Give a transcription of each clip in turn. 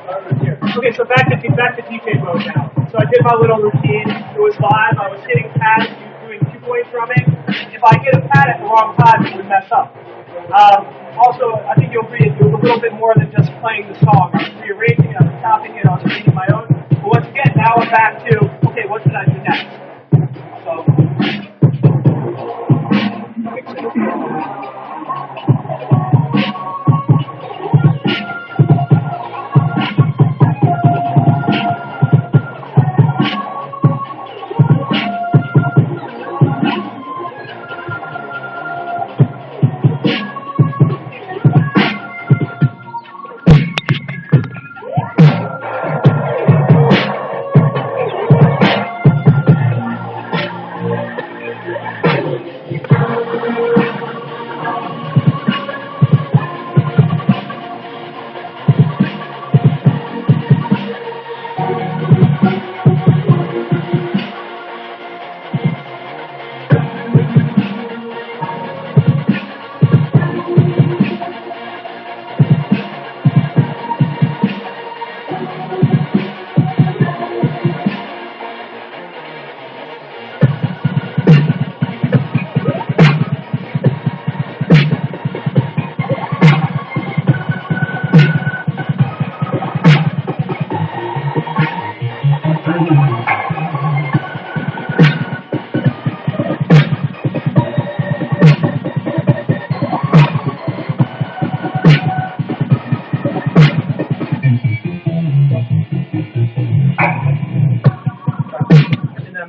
Okay, so back to DJ mode now. So I did my little routine. It was live. I was hitting pads, doing 2-point drumming. If I hit a pad at the wrong time, it would mess up. Also, I think you'll agree it was a little bit more than just playing the song. I was rearranging it, I was topping it, I was making my own. But once again, now I'm back to, okay, what should I do next? So, mix it up.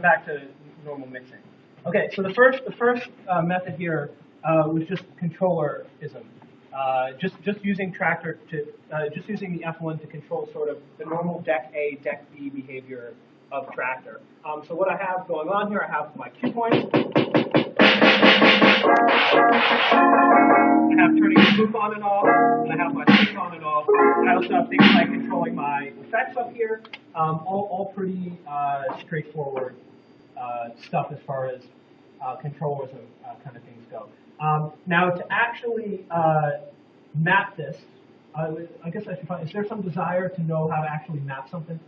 Back to normal mixing. Okay, so the first method here was just controllerism. Just using Traktor to just using the F1 to control sort of the normal deck A, deck B behavior of Traktor. So what I have going on here, I have my cue points. I have turning the loop on and off, and I have my switch on and off. I also have things like controlling my effects up here. All pretty straightforward stuff as far as controllerism kind of things go. Now to actually map this, I guess I should probably, is there some desire to know how to actually map something?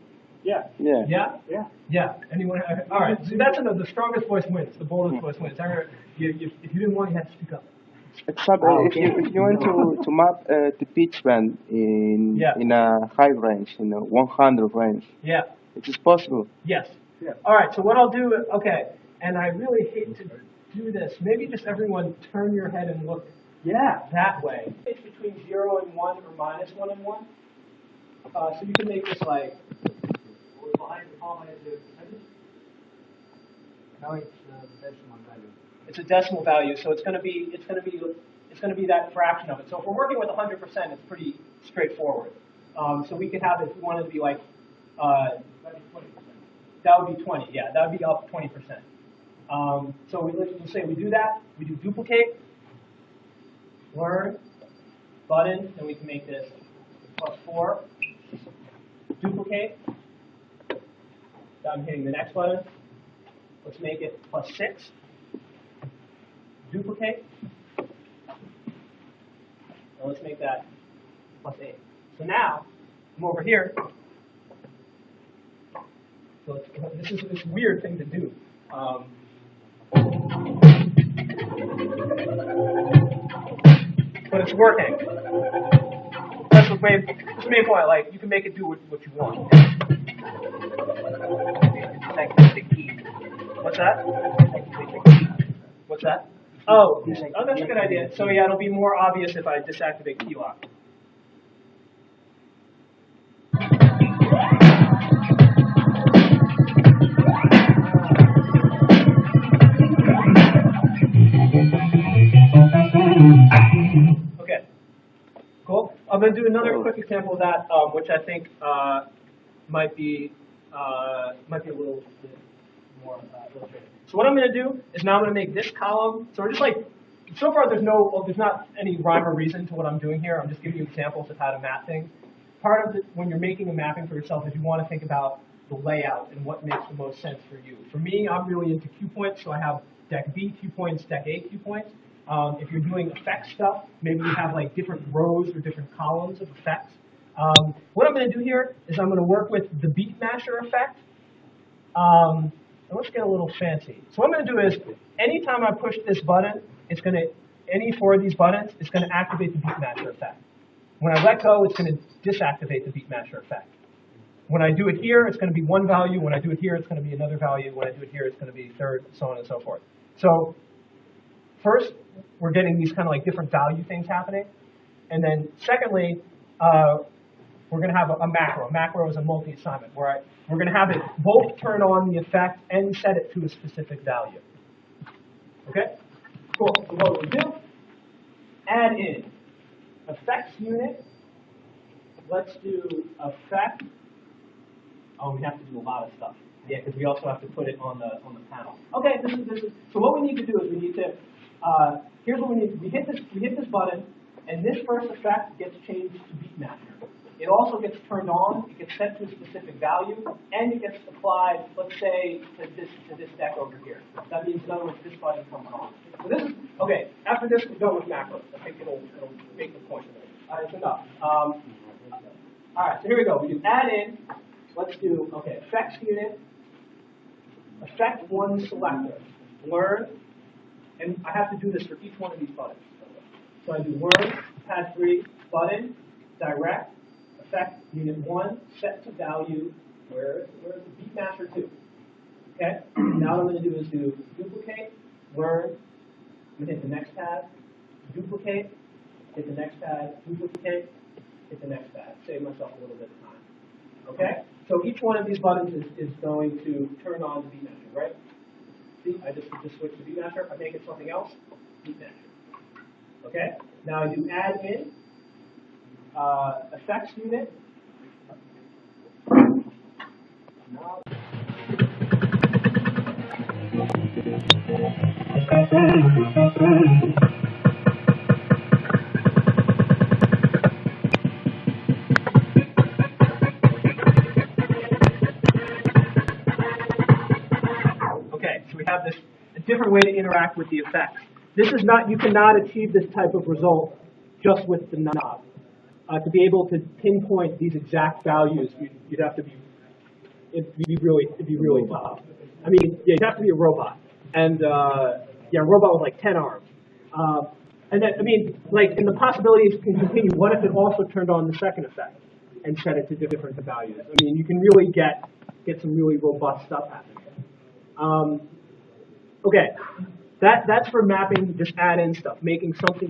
Yeah. Yeah? Yeah. Yeah. Anyone? All right. So that's the strongest voice wins. The boldest voice wins. If you didn't want, you had to speak up. Except if you want to map the pitch bend in a high range, 100 range. Yeah. It is possible. Yes. Yeah. All right. So what I'll do, okay, and I really hate to do this. Maybe just everyone turn your head and look that way. It's between 0 and 1 or minus 1 and 1. So you can make this like. Now it's decimal value. It's a decimal value, so it's going to be that fraction of it. So if we're working with 100%, it's pretty straightforward. So we could have it if we wanted to be like. That would be 20. Yeah, that would be up 20%. So we'll say we do that. We do duplicate, learn, button, and we can make this +4. Duplicate. Now I'm hitting the next button. Let's make it +6. Duplicate. And let's make that +8. So now I'm over here. So this is this weird thing to do. But it's working. That's the main point. Like you can make it do what you want. What's that? What's that? Oh, that's a good idea. So yeah, it'll be more obvious if I disactivate key lock. Okay, cool. I'm going to do another quick example of that, which I think might be a little bit more illustrative. So what I'm going to do is now I'm going to make this column. So we're just like, so far there's not any rhyme or reason to what I'm doing here. I'm just giving you examples of how to map things. Part of it, when you're making a mapping for yourself, is you want to think about the layout and what makes the most sense for you. For me, I'm really into cue points, so I have deck B cue points, deck A cue points. If you're doing effects stuff, maybe you have like different rows or different columns of effects. What I'm going to do here is I'm going to work with the beat masher effect. And let's get a little fancy. So what I'm going to do is, anytime I push this button, it's going to, any four of these buttons, it's going to activate the beat masher effect. When I let go, it's going to disactivate the beat masher effect. When I do it here, it's going to be one value. When I do it here, it's going to be another value. When I do it here, it's going to be third, so on and so forth. So first, we're getting these kind of like different value things happening. And then secondly, we're going to have a macro. A macro is a multi-assignment, where we're going to have it both turn on the effect and set it to a specific value. Okay? Cool. So what we'll do, add in effects unit. Let's do effect. Oh, we have to do a lot of stuff. Yeah, because we also have to put it on the panel. Okay, this is. So what we need to do is we need to. Here's what we need. We hit this button, and this first effect gets changed to beat masher. It also gets turned on. It gets set to a specific value, and it gets applied, let's say, to this deck over here. That means, in other words, this button comes on. So this is okay. After this, we go with macros. I think it'll make the point of it. It's enough. All right. So here we go. We do add in. Let's do, okay, effects unit, effect one selector, learn, and I have to do this for each one of these buttons. So I do learn, pad 3, button, direct, effect unit 1, set to value, where's the beat masher 2? Okay, now what I'm going to do is do duplicate, learn, I'm going to hit the next pad, duplicate, hit the next pad, duplicate, hit the next pad, save myself a little bit of time. Okay? So each one of these buttons is going to turn on the beat masher, right? See, I just switched to beat masher. I make it something else, beat masher. Okay? Now I do add in effects unit. Now, have this a different way to interact with the effects. This is not, you cannot achieve this type of result just with the knob. To be able to pinpoint these exact values, you'd have to be, it'd be really tough. I mean, yeah, you'd have to be a robot, and yeah, a robot with like 10 arms. And then, I mean, like, and the possibilities can continue. What if it also turned on the second effect and set it to different values? I mean, you can really get some really robust stuff happening. Okay, that's for mapping, just add in stuff, making something